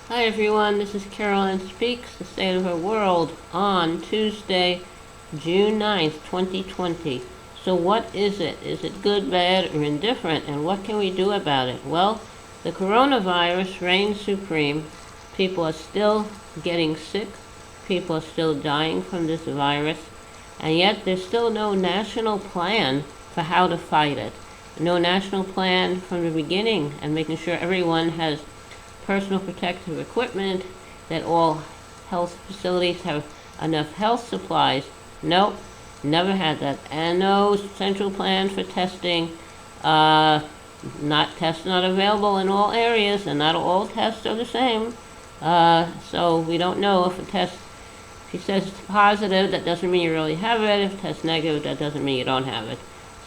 Hi everyone, this is Carolyn Speaks, the State of Our World, on Tuesday, June 9th, 2020. So what is it? Is it good, bad, or indifferent, and what can we do about it? Well, the coronavirus reigns supreme. People are still getting sick. People are still dying from this virus, and yet there's still no national plan for how to fight it. No national plan from the beginning and making sure everyone has personal protective equipment, that all health facilities have enough health supplies. Nope, never had that. And no central plan for testing. Tests not available in all areas, and not all tests are the same. So we don't know if if he says it's positive, that doesn't mean you really have it. If it tests negative, that doesn't mean you don't have it.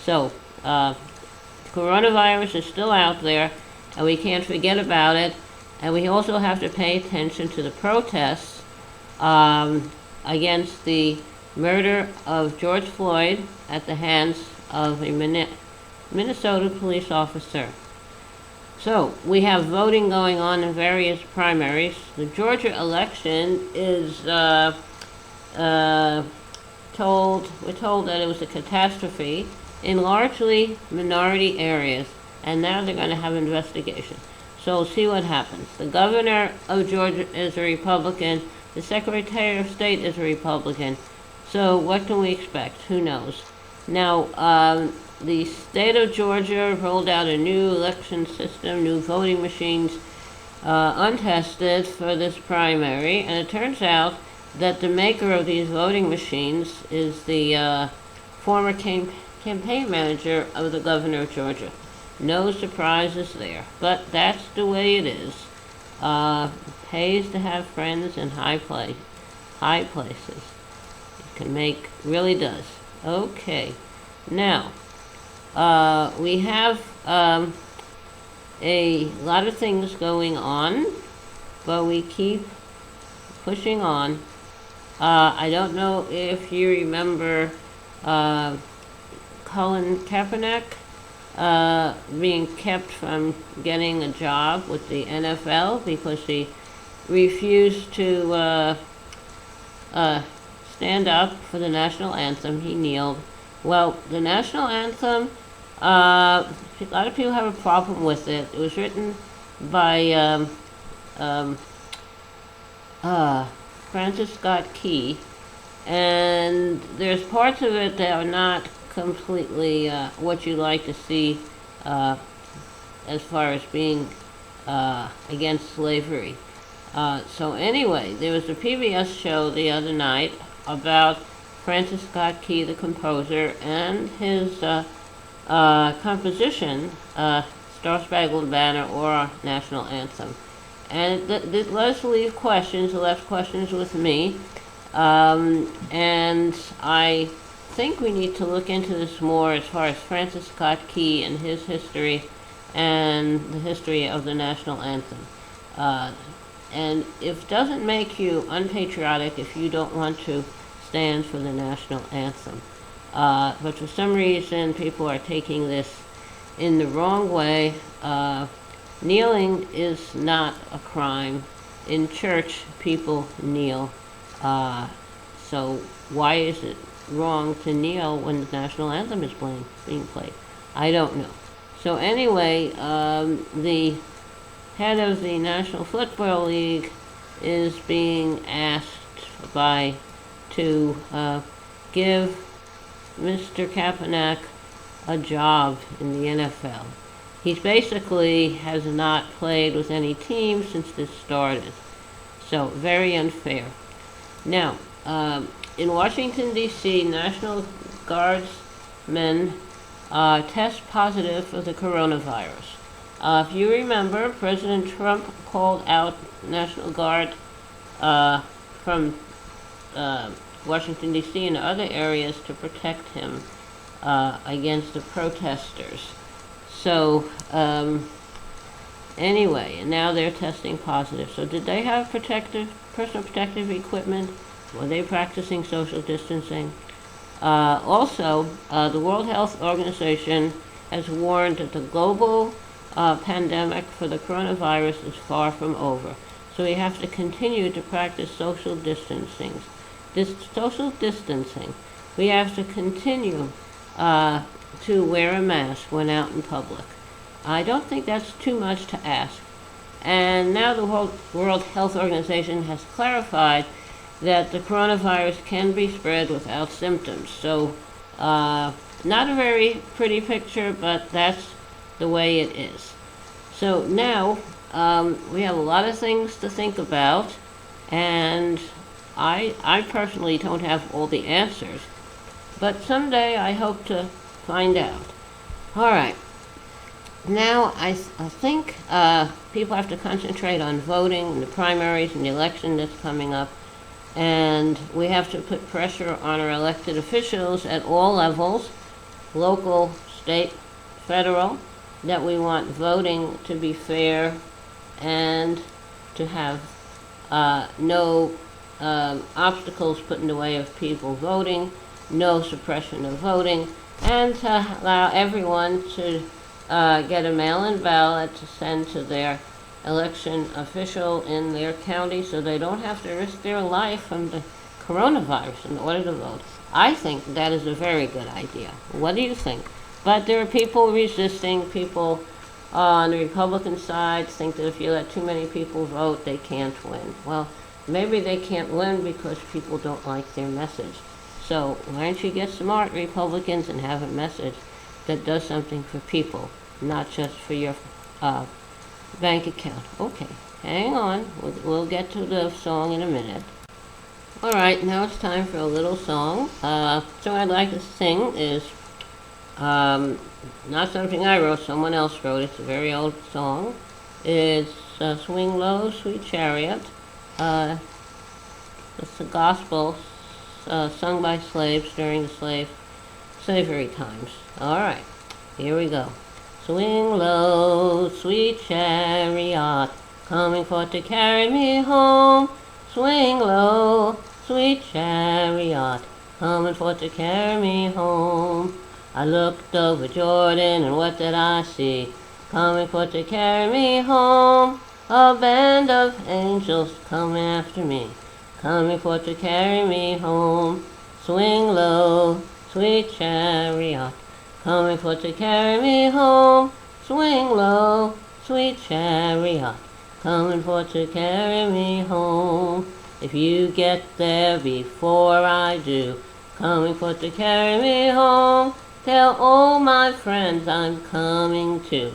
So, coronavirus is still out there, and we can't forget about it. And we also have to pay attention to the protests against the murder of George Floyd at the hands of a Minnesota police officer. So we have voting going on in various primaries. The Georgia election is we're told that it was a catastrophe in largely minority areas, and now they're going to have investigation. So we'll see what happens. The governor of Georgia is a Republican. The Secretary of State is a Republican. So what can we expect? Who knows? Now, the state of Georgia rolled out a new election system, new voting machines, untested for this primary. And it turns out that the maker of these voting machines is the former campaign manager of the governor of Georgia. No surprises there, but that's the way it is. Pays to have friends in high places. Really does. Okay, now, we have a lot of things going on, but we keep pushing on. I don't know if you remember Colin Kaepernick being kept from getting a job with the NFL because he refused to stand up for the national anthem. He kneeled. Well, the national anthem, a lot of people have a problem with it. It was written by Francis Scott Key, and there's parts of it that are not completely what you like to see as far as being against slavery. So anyway, there was a PBS show the other night about Francis Scott Key, the composer, and his composition, Star Spangled Banner or our National Anthem. And it left questions with me, and I think we need to look into this more as far as Francis Scott Key and his history and the history of the national anthem. And if it doesn't make you unpatriotic if you don't want to stand for the national anthem. But for some reason, people are taking this in the wrong way. Kneeling is not a crime. In church, people kneel. So why is it wrong to kneel when the national anthem is being played? I don't know. So anyway, the head of the National Football League is being asked to give Mr. Kaepernick a job in the NFL. He basically has not played with any team since this started. So very unfair. Now, in Washington, D.C., National Guardsmen test positive for the coronavirus. If you remember, President Trump called out National Guard from Washington, D.C. and other areas to protect him against the protesters. So, anyway, and now they're testing positive. So did they have personal protective equipment? Were they practicing social distancing? Also, the World Health Organization has warned that the global pandemic for the coronavirus is far from over. So we have to continue to practice social distancing. This social distancing. We have to continue to wear a mask when out in public. I don't think that's too much to ask. And now the World Health Organization has clarified that the coronavirus can be spread without symptoms. So, not a very pretty picture, but that's the way it is. So now we have a lot of things to think about, and I personally don't have all the answers, but someday I hope to find out. All right. Now I think people have to concentrate on voting in the primaries and the election that's coming up, and we have to put pressure on our elected officials at all levels, local, state, federal, that we want voting to be fair and to have no obstacles put in the way of people voting, no suppression of voting, and to allow everyone to get a mail-in ballot to send to their election official in their county so they don't have to risk their life from the coronavirus in order to vote. I think that is a very good idea. What do you think? But there are people resisting. People on the Republican side think that if you let too many people vote, they can't win. Well, maybe they can't win because people don't like their message. So why don't you get smart Republicans and have a message that does something for people, not just for your bank account. Okay, hang on. We'll get to the song in a minute. All right, now it's time for a little song. Song I'd like to sing is not something I wrote, someone else wrote. It's a very old song. It's Swing Low, Sweet Chariot. It's a gospel sung by slaves during the slavery times. All right, here we go. Swing low, sweet chariot, coming forth to carry me home. Swing low, sweet chariot, coming forth to carry me home. I looked over Jordan, and what did I see? Coming forth to carry me home. A band of angels coming after me, coming forth to carry me home. Swing low, sweet chariot, coming forth to carry me home. Swing low, sweet chariot, coming forth to carry me home. If you get there before I do, coming forth to carry me home. Tell all my friends I'm coming too,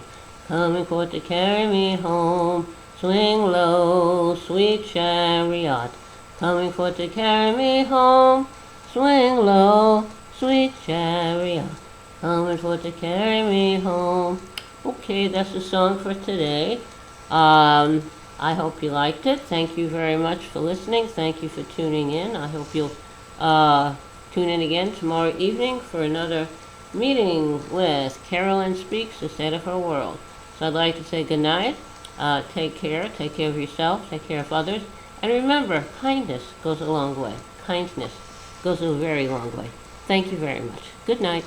coming forth to carry me home. Swing low, sweet chariot, coming forth to carry me home. Swing low, sweet chariot, coming forth to carry me home. Okay, that's the song for today. I hope you liked it. Thank you very much for listening. Thank you for tuning in. I hope you'll tune in again tomorrow evening for another meeting with Carolyn Speaks, the State of Her World. So I'd like to say good night. Take care of yourself, take care of others, and remember, kindness goes a long way. Kindness goes a very long way. Thank you very much. Good night.